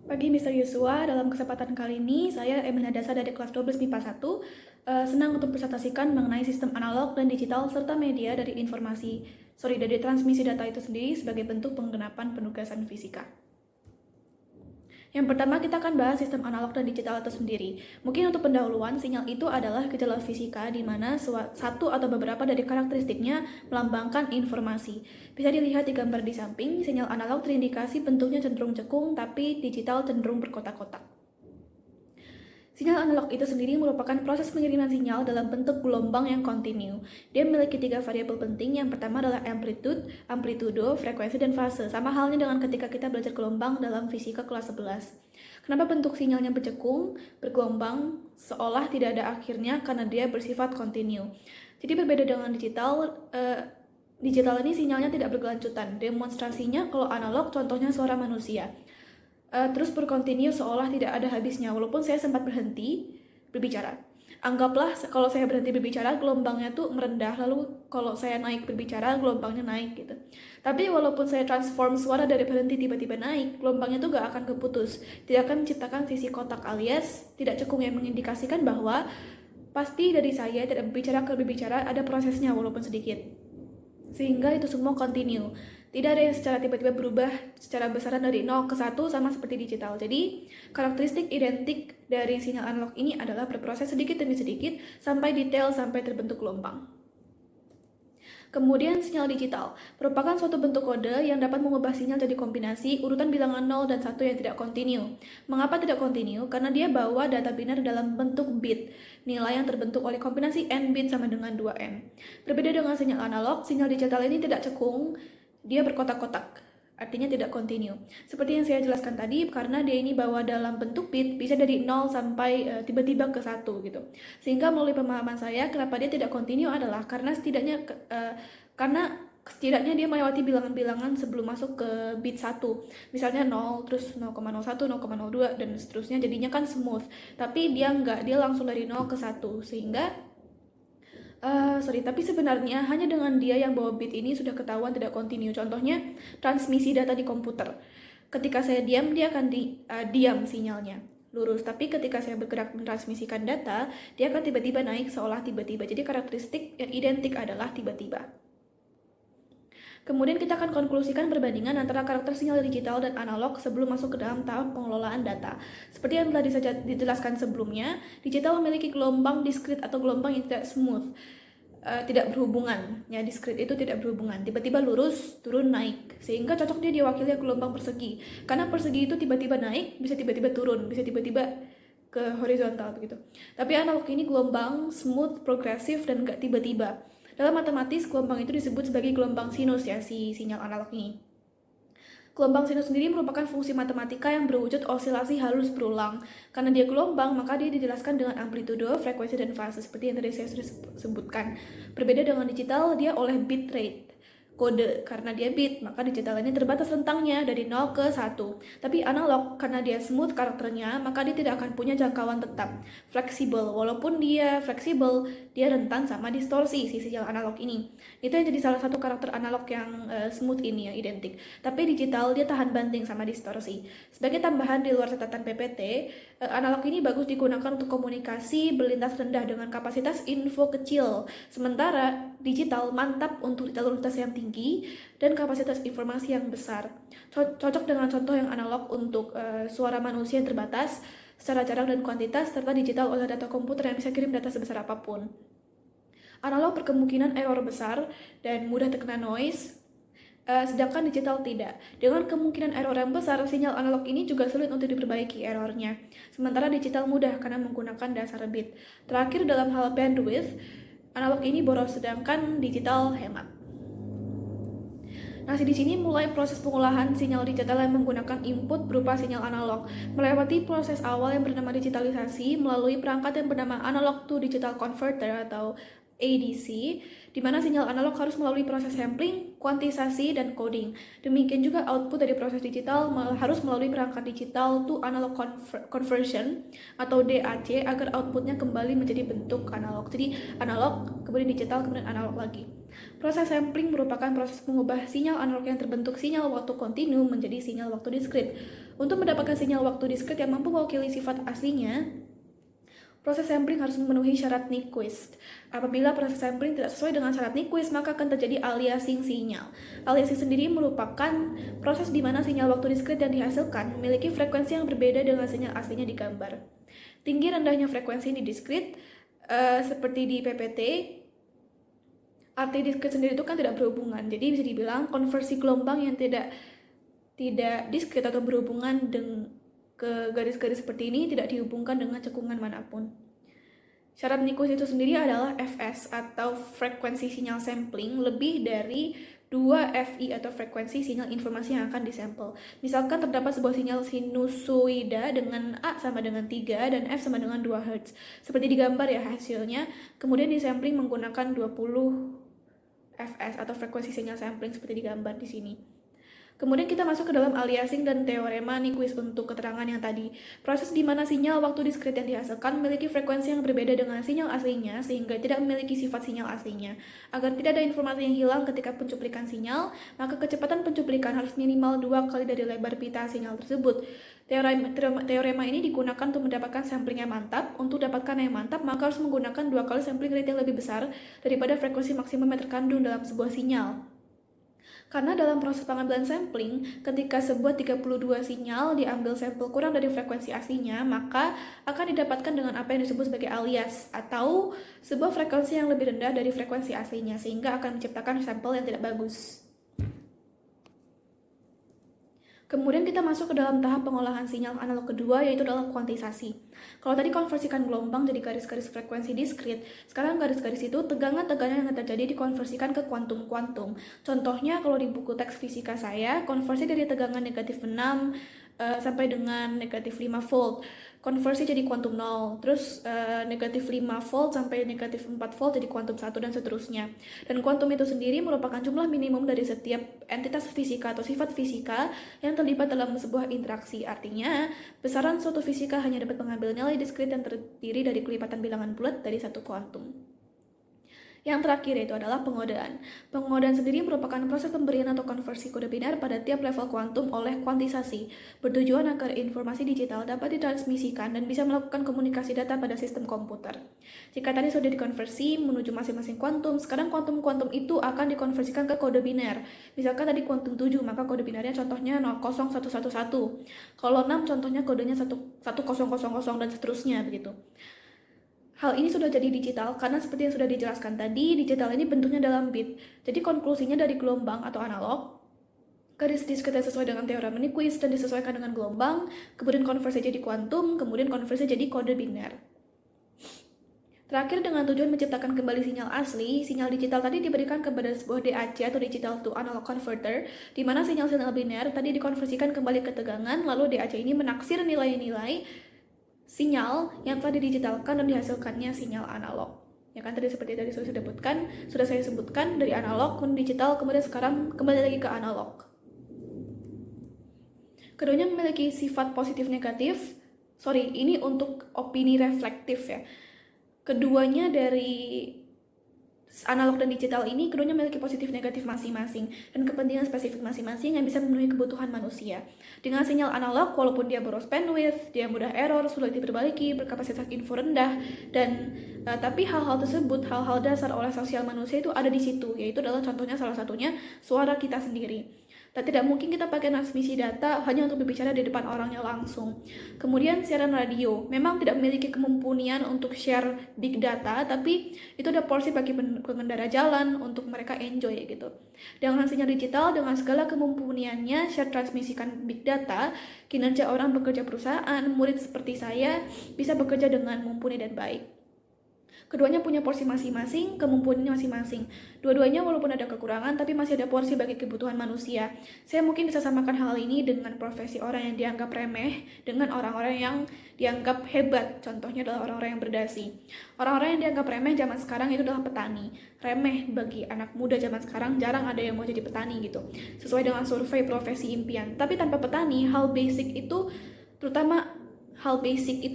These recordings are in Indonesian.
Pagi Mr. Yosua, dalam kesempatan kali ini saya Emina Dasa dari kelas 12 MIPA 1 senang untuk presentasikan mengenai sistem analog dan digital serta media dari transmisi data itu sendiri sebagai bentuk penggenapan penugasan fisika. Yang pertama kita akan bahas sistem analog dan digital itu sendiri. Mungkin untuk pendahuluan, sinyal itu adalah gejala fisika di mana satu atau beberapa dari karakteristiknya melambangkan informasi. Bisa dilihat di gambar di samping, sinyal analog terindikasi bentuknya cenderung cekung, tapi digital cenderung berkotak-kotak. Sinyal analog itu sendiri merupakan proses pengiriman sinyal dalam bentuk gelombang yang kontinu. Dia memiliki 3 variabel penting. Yang pertama adalah amplitudo, frekuensi, dan fase. Sama halnya dengan ketika kita belajar gelombang dalam fisika kelas 11. Kenapa bentuk sinyalnya bergelombang, seolah tidak ada akhirnya karena dia bersifat kontinu. Jadi berbeda dengan digital ini sinyalnya tidak berkelanjutan. Demonstrasinya kalau analog contohnya suara manusia. Terus berkontinu seolah tidak ada habisnya, walaupun saya sempat berhenti berbicara. Anggaplah kalau saya berhenti berbicara, gelombangnya tuh merendah, lalu kalau saya naik berbicara, gelombangnya naik gitu. Tapi walaupun saya transform suara dari berhenti tiba-tiba naik, gelombangnya tuh gak akan keputus, tidak akan menciptakan sisi kotak alias tidak cekung yang mengindikasikan bahwa pasti dari saya tidak berbicara ke berbicara ada prosesnya walaupun sedikit. Sehingga itu semua kontinu. Tidak ada yang secara tiba-tiba berubah secara besaran dari 0 ke 1 sama seperti digital. Jadi, karakteristik identik dari sinyal analog ini adalah berproses sedikit demi sedikit sampai detail sampai terbentuk gelombang. Kemudian sinyal digital merupakan suatu bentuk kode yang dapat mengubah sinyal jadi kombinasi urutan bilangan 0 dan 1 yang tidak kontinu. Mengapa tidak kontinu? Karena dia bawa data biner dalam bentuk bit, nilai yang terbentuk oleh kombinasi n bit sama dengan 2n. Berbeda dengan sinyal analog, sinyal digital ini tidak cekung, dia berkotak-kotak, artinya tidak kontinu. Seperti yang saya jelaskan tadi, karena dia ini bawa dalam bentuk bit, bisa dari 0 sampai tiba-tiba ke 1 gitu. Sehingga melalui pemahaman saya, kenapa dia tidak kontinu adalah karena setidaknya dia melewati bilangan-bilangan sebelum masuk ke bit 1. Misalnya 0, terus 0,01, 0,02, dan seterusnya, jadinya kan smooth. Tapi dia enggak, dia langsung dari 0 ke 1, sehingga tapi sebenarnya hanya dengan dia yang bawa bit ini sudah ketahuan tidak kontinu. Contohnya, transmisi data di komputer. Ketika saya diam, dia akan diam sinyalnya, lurus. Tapi ketika saya bergerak mentransmisikan data, dia akan tiba-tiba naik seolah tiba-tiba. Jadi karakteristik yang identik adalah tiba-tiba. Kemudian kita akan konklusikan perbandingan antara karakter sinyal digital dan analog sebelum masuk ke dalam tahap pengelolaan data. Seperti yang telah dijelaskan sebelumnya, digital memiliki gelombang diskrit atau gelombang yang tidak smooth, tidak berhubungan. Ya, diskrit itu tidak berhubungan, tiba-tiba lurus, turun, naik. Sehingga cocok dia diwakili gelombang persegi. Karena persegi itu tiba-tiba naik, bisa tiba-tiba turun, bisa tiba-tiba ke horizontal begitu. Tapi analog ini gelombang smooth, progresif, dan nggak tiba-tiba. Dalam matematis, gelombang itu disebut sebagai gelombang sinus ya, si sinyal analog ini. Gelombang sinus sendiri merupakan fungsi matematika yang berwujud osilasi halus berulang. Karena dia gelombang, maka dia dijelaskan dengan amplitudo, frekuensi, dan fase, seperti yang tadi saya sudah sebutkan. Berbeda dengan digital, dia oleh bit rate. Kode, karena dia bit, maka digital ini terbatas rentangnya dari 0 ke 1. Tapi analog, karena dia smooth karakternya, maka dia tidak akan punya jangkauan tetap, fleksibel. Walaupun dia fleksibel, dia rentan sama distorsi si sinyal analog ini. Itu yang jadi salah satu karakter analog yang smooth ini, yang identik. Tapi digital, dia tahan banting sama distorsi. Sebagai tambahan di luar catatan PPT, analog ini bagus digunakan untuk komunikasi berlintas rendah dengan kapasitas info kecil. Sementara digital mantap untuk jalur lintas yang tinggi dan kapasitas informasi yang besar. Cocok dengan contoh yang analog untuk suara manusia yang terbatas secara jarak dan kuantitas, serta digital oleh data komputer yang bisa kirim data sebesar apapun. Analog berkemungkinan error besar dan mudah terkena noise, sedangkan digital tidak. Dengan kemungkinan error yang besar, sinyal analog ini juga sulit untuk diperbaiki errornya. Sementara digital mudah karena menggunakan dasar bit. Terakhir dalam hal bandwidth, analog ini boros sedangkan digital hemat. Nah, di sini mulai proses pengolahan sinyal digital yang menggunakan input berupa sinyal analog, melewati proses awal yang bernama digitalisasi melalui perangkat yang bernama analog to digital converter atau ADC, di mana sinyal analog harus melalui proses sampling, kuantisasi, dan coding. Demikian juga output dari proses digital harus melalui perangkat digital to analog conversion atau DAC agar outputnya kembali menjadi bentuk analog. Jadi analog, kemudian digital, kemudian analog lagi. Proses sampling merupakan proses mengubah sinyal analog yang terbentuk sinyal waktu kontinu menjadi sinyal waktu diskrit. Untuk mendapatkan sinyal waktu diskrit yang mampu mewakili sifat aslinya, proses sampling harus memenuhi syarat Nyquist. Apabila proses sampling tidak sesuai dengan syarat Nyquist, maka akan terjadi aliasing sinyal. Aliasing sendiri merupakan proses di mana sinyal waktu diskrit yang dihasilkan memiliki frekuensi yang berbeda dengan sinyal aslinya di gambar. Tinggi rendahnya frekuensi di diskrit, seperti di PPT, arti diskrit sendiri itu kan tidak berhubungan. Jadi bisa dibilang konversi gelombang yang tidak diskrit atau berhubungan dengan ke garis-garis seperti ini tidak dihubungkan dengan cekungan manapun. Syarat Nyquist itu sendiri adalah Fs atau frekuensi sinyal sampling lebih dari 2 Fi atau frekuensi sinyal informasi yang akan disampel. Misalkan terdapat sebuah sinyal sinusoida dengan A sama dengan 3 dan F sama dengan 2 Hz. Seperti digambar ya hasilnya, kemudian disampling menggunakan 20 Fs atau frekuensi sinyal sampling seperti digambar di sini. Kemudian kita masuk ke dalam aliasing dan teorema Nyquist untuk keterangan yang tadi. Proses di mana sinyal waktu diskrit yang dihasilkan memiliki frekuensi yang berbeda dengan sinyal aslinya sehingga tidak memiliki sifat sinyal aslinya. Agar tidak ada informasi yang hilang ketika pencuplikan sinyal, maka kecepatan pencuplikan harus minimal 2 kali dari lebar pita sinyal tersebut. Teorema ini digunakan untuk mendapatkan sampling yang mantap. Untuk dapatkan yang mantap, maka harus menggunakan 2 kali sampling rate yang lebih besar daripada frekuensi maksimum yang terkandung dalam sebuah sinyal. Karena dalam proses pengambilan sampling, ketika sebuah 32 sinyal diambil sampel kurang dari frekuensi aslinya, maka akan didapatkan dengan apa yang disebut sebagai alias, atau sebuah frekuensi yang lebih rendah dari frekuensi aslinya, sehingga akan menciptakan sampel yang tidak bagus. Kemudian kita masuk ke dalam tahap pengolahan sinyal analog kedua, yaitu adalah kuantisasi. Kalau tadi konversikan gelombang jadi garis-garis frekuensi diskrit, sekarang garis-garis itu tegangan-tegangan yang terjadi dikonversikan ke kuantum-kuantum. Contohnya kalau di buku teks fisika saya, konversi dari tegangan negatif 6 sampai dengan negatif 5 volt. Konversi jadi kuantum 0, terus negatif 5 volt sampai negatif 4 volt jadi kuantum 1 dan seterusnya. Dan kuantum itu sendiri merupakan jumlah minimum dari setiap entitas fisika atau sifat fisika yang terlibat dalam sebuah interaksi. Artinya, besaran suatu fisika hanya dapat mengambil nilai diskrit yang terdiri dari kelipatan bilangan bulat dari satu kuantum. Yang terakhir yaitu adalah pengodaan. Pengodaan sendiri merupakan proses pemberian atau konversi kode biner pada tiap level kuantum oleh kuantisasi, bertujuan agar informasi digital dapat ditransmisikan dan bisa melakukan komunikasi data pada sistem komputer. Jika tadi sudah dikonversi menuju masing-masing kuantum, sekarang kuantum-kuantum itu akan dikonversikan ke kode biner. Misalkan tadi kuantum 7, maka kode binernya contohnya 00111. Kalau 6 contohnya kodenya 11000 dan seterusnya begitu. Hal ini sudah jadi digital karena seperti yang sudah dijelaskan tadi, digital ini bentuknya dalam bit. Jadi konklusinya dari gelombang atau analog, garis diskrit sesuai dengan teorema Nyquist dan disesuaikan dengan gelombang, kemudian konversi jadi kuantum, kemudian konversi jadi kode biner. Terakhir, dengan tujuan menciptakan kembali sinyal asli, sinyal digital tadi diberikan kepada sebuah DAC atau digital to analog converter, di mana sinyal-sinyal biner tadi dikonversikan kembali ke tegangan, lalu DAC ini menaksir nilai-nilai sinyal yang telah didigitalkan dan dihasilkannya sinyal analog. Ya kan tadi seperti tadi sudah saya sebutkan dari analog ke digital, kemudian sekarang kembali lagi ke analog. Keduanya memiliki sifat positif negatif. Ini untuk opini reflektif ya. Keduanya dari analog dan digital ini keduanya memiliki positif negatif masing-masing dan kepentingan spesifik masing-masing yang bisa memenuhi kebutuhan manusia. Dengan sinyal analog, walaupun dia boros bandwidth, dia mudah error, sulit diperbaiki, berkapasitas info rendah, dan tapi hal-hal tersebut, hal-hal dasar oleh sosial manusia itu ada di situ, yaitu adalah contohnya salah satunya suara kita sendiri. Dan tidak mungkin kita pakai transmisi data hanya untuk berbicara di depan orangnya langsung. Kemudian siaran radio memang tidak memiliki kemampuan untuk share big data, tapi itu ada porsi bagi pengendara jalan untuk mereka enjoy gitu. Dengan sinyal digital, dengan segala kemampuannya share transmisikan big data, kinerja orang bekerja perusahaan, murid seperti saya bisa bekerja dengan mumpuni dan baik. Keduanya punya porsi masing-masing, kemampuannya masing-masing. Dua-duanya walaupun ada kekurangan, tapi masih ada porsi bagi kebutuhan manusia. Saya mungkin bisa samakan hal ini dengan profesi orang yang dianggap remeh, dengan orang-orang yang dianggap hebat. Contohnya adalah orang-orang yang berdasi. Orang-orang yang dianggap remeh zaman sekarang itu adalah petani. Remeh bagi anak muda zaman sekarang, jarang ada yang mau jadi petani gitu. Sesuai dengan survei profesi impian. Tapi tanpa petani, hal basic itu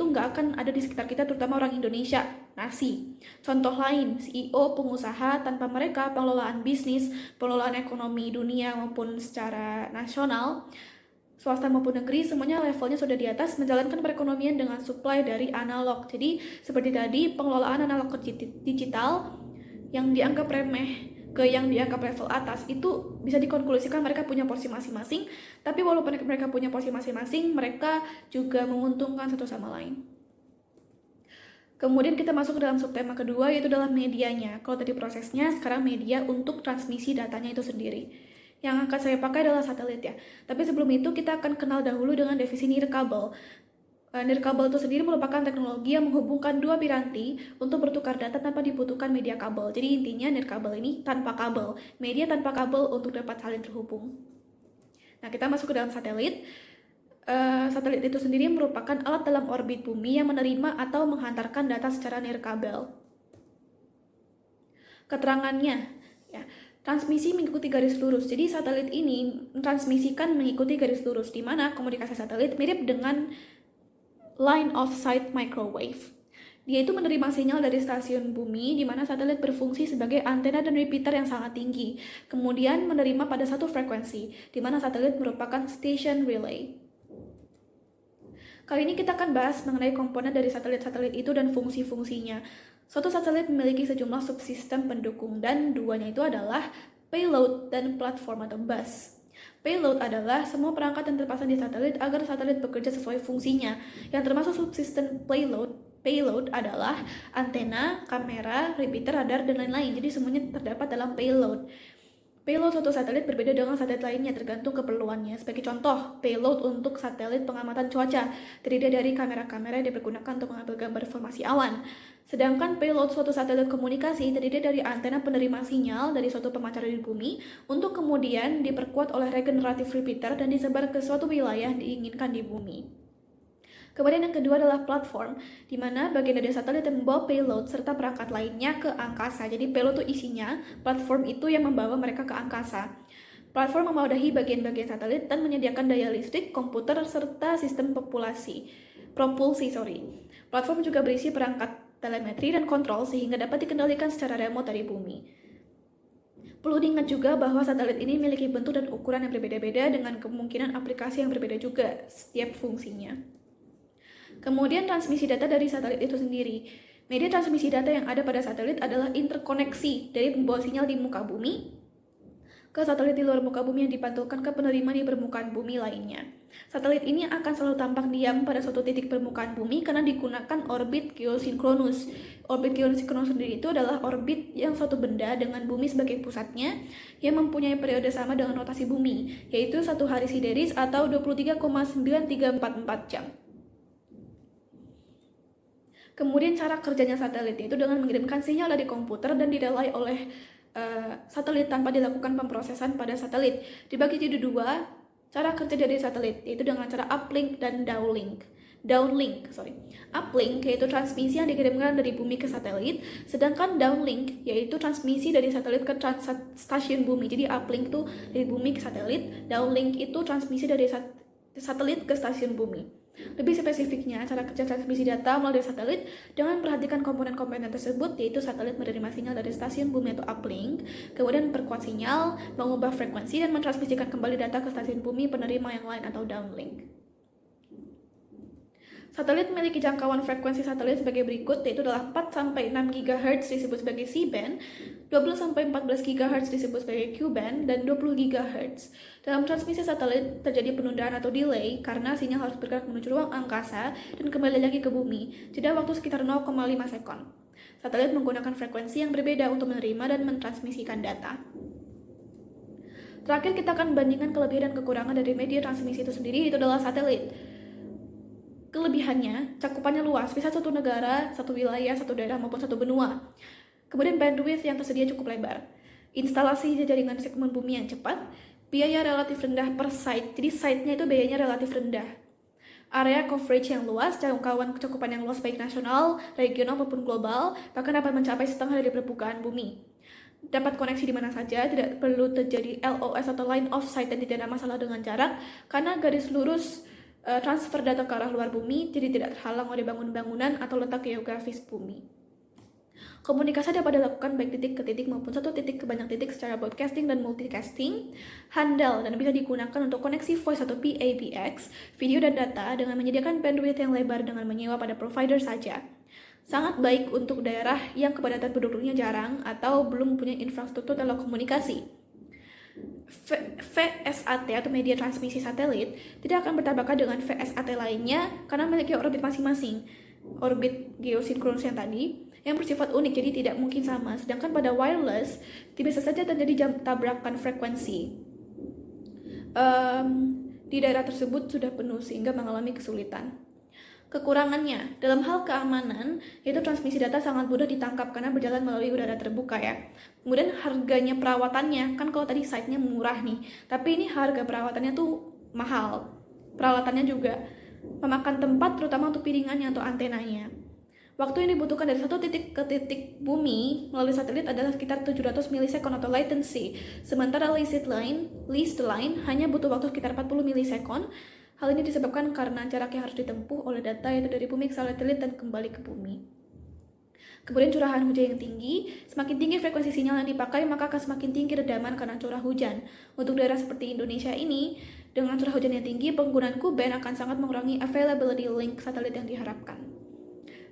nggak akan ada di sekitar kita, terutama orang Indonesia. Nasi. Contoh lain, CEO, pengusaha, tanpa mereka pengelolaan bisnis, pengelolaan ekonomi dunia maupun secara nasional, swasta maupun negeri, semuanya levelnya sudah di atas, menjalankan perekonomian dengan supply dari analog. Jadi seperti tadi, pengelolaan analog ke digital yang dianggap remeh ke yang dianggap level atas, itu bisa dikonklusikan mereka punya porsi masing-masing. Tapi walaupun mereka punya porsi masing-masing, mereka juga menguntungkan satu sama lain. Kemudian kita masuk ke dalam subtema kedua, yaitu adalah medianya. Kalau tadi prosesnya, sekarang media untuk transmisi datanya itu sendiri. Yang akan saya pakai adalah satelit ya. Tapi sebelum itu kita akan kenal dahulu dengan definisi nirkabel. Nirkabel itu sendiri merupakan teknologi yang menghubungkan dua piranti untuk bertukar data tanpa dibutuhkan media kabel. Jadi intinya nirkabel ini tanpa kabel, media tanpa kabel untuk dapat saling terhubung. Nah, kita masuk ke dalam satelit. Satelit itu sendiri merupakan alat dalam orbit bumi yang menerima atau menghantarkan data secara nirkabel. Keterangannya, ya, transmisi mengikuti garis lurus. Jadi satelit ini transmisikan mengikuti garis lurus, di mana komunikasi satelit mirip dengan line of sight microwave. Dia itu menerima sinyal dari stasiun bumi, di mana satelit berfungsi sebagai antena dan repeater yang sangat tinggi. Kemudian menerima pada satu frekuensi, di mana satelit merupakan station relay. Kali ini kita akan bahas mengenai komponen dari satelit-satelit itu dan fungsi-fungsinya. Suatu satelit memiliki sejumlah subsistem pendukung, dan duanya itu adalah payload dan platform atau bus. Payload adalah semua perangkat yang terpasang di satelit agar satelit bekerja sesuai fungsinya. Yang termasuk subsistem payload adalah antena, kamera, repeater, radar, dan lain-lain. Jadi semuanya terdapat dalam payload. Payload suatu satelit berbeda dengan satelit lainnya tergantung keperluannya. Sebagai contoh, payload untuk satelit pengamatan cuaca terdiri dari kamera-kamera yang dipergunakan untuk mengambil gambar formasi awan. Sedangkan payload suatu satelit komunikasi terdiri dari antena penerima sinyal dari suatu pemancar di bumi untuk kemudian diperkuat oleh regenerative repeater dan disebar ke suatu wilayah yang diinginkan di bumi. Kemudian yang kedua adalah platform, di mana bagian dari satelit yang membawa payload serta perangkat lainnya ke angkasa. Jadi payload itu isinya, platform itu yang membawa mereka ke angkasa. Platform memadahi bagian-bagian satelit dan menyediakan daya listrik, komputer, serta sistem propulsi. Platform juga berisi perangkat telemetri dan kontrol sehingga dapat dikendalikan secara remote dari bumi. Perlu diingat juga bahwa satelit ini memiliki bentuk dan ukuran yang berbeda-beda dengan kemungkinan aplikasi yang berbeda juga setiap fungsinya. Kemudian transmisi data dari satelit itu sendiri. Media transmisi data yang ada pada satelit adalah interkoneksi dari pembawa sinyal di muka bumi ke satelit di luar muka bumi yang dipantulkan ke penerima di permukaan bumi lainnya. Satelit ini akan selalu tampak diam pada suatu titik permukaan bumi karena digunakan orbit geosinkronus. Orbit geosinkronus sendiri itu adalah orbit yang suatu benda dengan bumi sebagai pusatnya yang mempunyai periode sama dengan rotasi bumi, yaitu 1 hari sideris atau 23,9344 jam. Kemudian cara kerjanya satelit itu dengan mengirimkan sinyal dari komputer dan direlay oleh satelit tanpa dilakukan pemrosesan pada satelit. Dibagi jadi dua cara kerja dari satelit, yaitu dengan cara uplink dan downlink. Uplink yaitu transmisi yang dikirimkan dari bumi ke satelit, sedangkan downlink yaitu transmisi dari satelit ke stasiun bumi. Jadi uplink itu dari bumi ke satelit, downlink itu transmisi dari satelit ke stasiun bumi. Lebih spesifiknya, cara kerja transmisi data melalui satelit dengan perhatikan komponen-komponen tersebut, yaitu satelit menerima sinyal dari stasiun bumi atau uplink, kemudian memperkuat sinyal, mengubah frekuensi, dan mentransmisikan kembali data ke stasiun bumi penerima yang lain atau downlink. Satelit memiliki jangkauan frekuensi satelit sebagai berikut, yaitu adalah 4-6 GHz disebut sebagai C-band, 12-14 GHz disebut sebagai Q-band, dan 20 GHz. Dalam transmisi satelit terjadi penundaan atau delay karena sinyal harus bergerak menuju ruang angkasa dan kembali lagi ke bumi, jeda waktu sekitar 0,5 sekon. Satelit menggunakan frekuensi yang berbeda untuk menerima dan mentransmisikan data. Terakhir, kita akan bandingkan kelebihan dan kekurangan dari media transmisi itu sendiri, itu adalah satelit. Kelebihannya, cakupannya luas, bisa satu negara, satu wilayah, satu daerah, maupun satu benua. Kemudian bandwidth yang tersedia cukup lebar. Instalasi jaringan segmen bumi yang cepat, biaya relatif rendah per site, jadi site-nya itu biayanya relatif rendah. Area coverage yang luas, jangkauan cakupan yang luas baik nasional, regional maupun global, bahkan dapat mencapai setengah dari permukaan bumi. Dapat koneksi di mana saja, tidak perlu terjadi LOS atau line of sight dan tidak ada masalah dengan jarak, karena garis lurus transfer data ke arah luar bumi, jadi tidak terhalang oleh bangunan-bangunan atau letak geografis bumi. Komunikasi dapat dilakukan baik titik ke titik maupun satu titik ke banyak titik secara broadcasting dan multicasting, handal dan bisa digunakan untuk koneksi voice atau PABX, video dan data dengan menyediakan bandwidth yang lebar dengan menyewa pada provider saja. Sangat baik untuk daerah yang kepadatan penduduknya jarang atau belum punya infrastruktur telekomunikasi. VSAT atau media transmisi satelit tidak akan bertabrakan dengan VSAT lainnya karena memiliki orbit masing-masing. Orbit geosinkronus yang tadi yang bersifat unik, jadi tidak mungkin sama. Sedangkan pada wireless bisa saja terjadi tabrakan frekuensi. Di daerah tersebut sudah penuh sehingga mengalami kesulitan. Kekurangannya, dalam hal keamanan, yaitu transmisi data sangat mudah ditangkap karena berjalan melalui udara terbuka ya. Kemudian harganya perawatannya, kan kalau tadi site-nya murah nih, tapi ini harga perawatannya tuh mahal. Peralatannya juga memakan tempat terutama untuk piringannya atau antenanya. Waktu yang dibutuhkan dari satu titik ke titik bumi melalui satelit adalah sekitar 700 milisekon atau latency. Sementara leased line hanya butuh waktu sekitar 40 milisekon. Hal ini disebabkan karena jarak yang harus ditempuh oleh data yaitu dari bumi ke satelit dan kembali ke bumi. Kemudian curahan hujan yang tinggi, semakin tinggi frekuensi sinyal yang dipakai maka akan semakin tinggi redaman karena curah hujan. Untuk daerah seperti Indonesia ini, dengan curah hujan yang tinggi, penggunaan Ku-band akan sangat mengurangi availability link satelit yang diharapkan.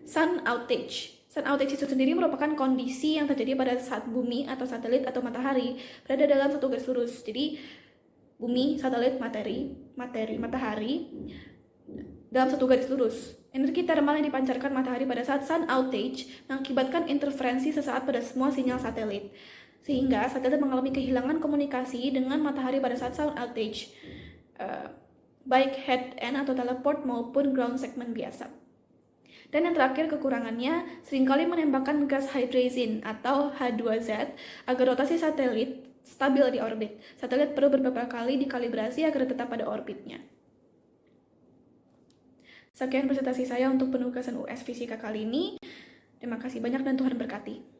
Sun outage. Sun outage itu sendiri merupakan kondisi yang terjadi pada saat bumi atau satelit atau matahari berada dalam satu garis lurus. Jadi bumi, satelit, matahari dalam satu garis lurus. Energi thermal yang dipancarkan matahari pada saat sun outage mengakibatkan interferensi sesaat pada semua sinyal satelit. Sehingga satelit mengalami kehilangan komunikasi dengan matahari pada saat sun outage, baik head-end atau teleport maupun ground segment biasa. Dan yang terakhir, kekurangannya seringkali menembakkan gas hydrazine atau H2Z agar rotasi satelit stabil di orbit. Satelit perlu beberapa kali dikalibrasi agar tetap pada orbitnya. Sekian presentasi saya untuk penugasan US Fisika kali ini. Terima kasih banyak dan Tuhan berkati.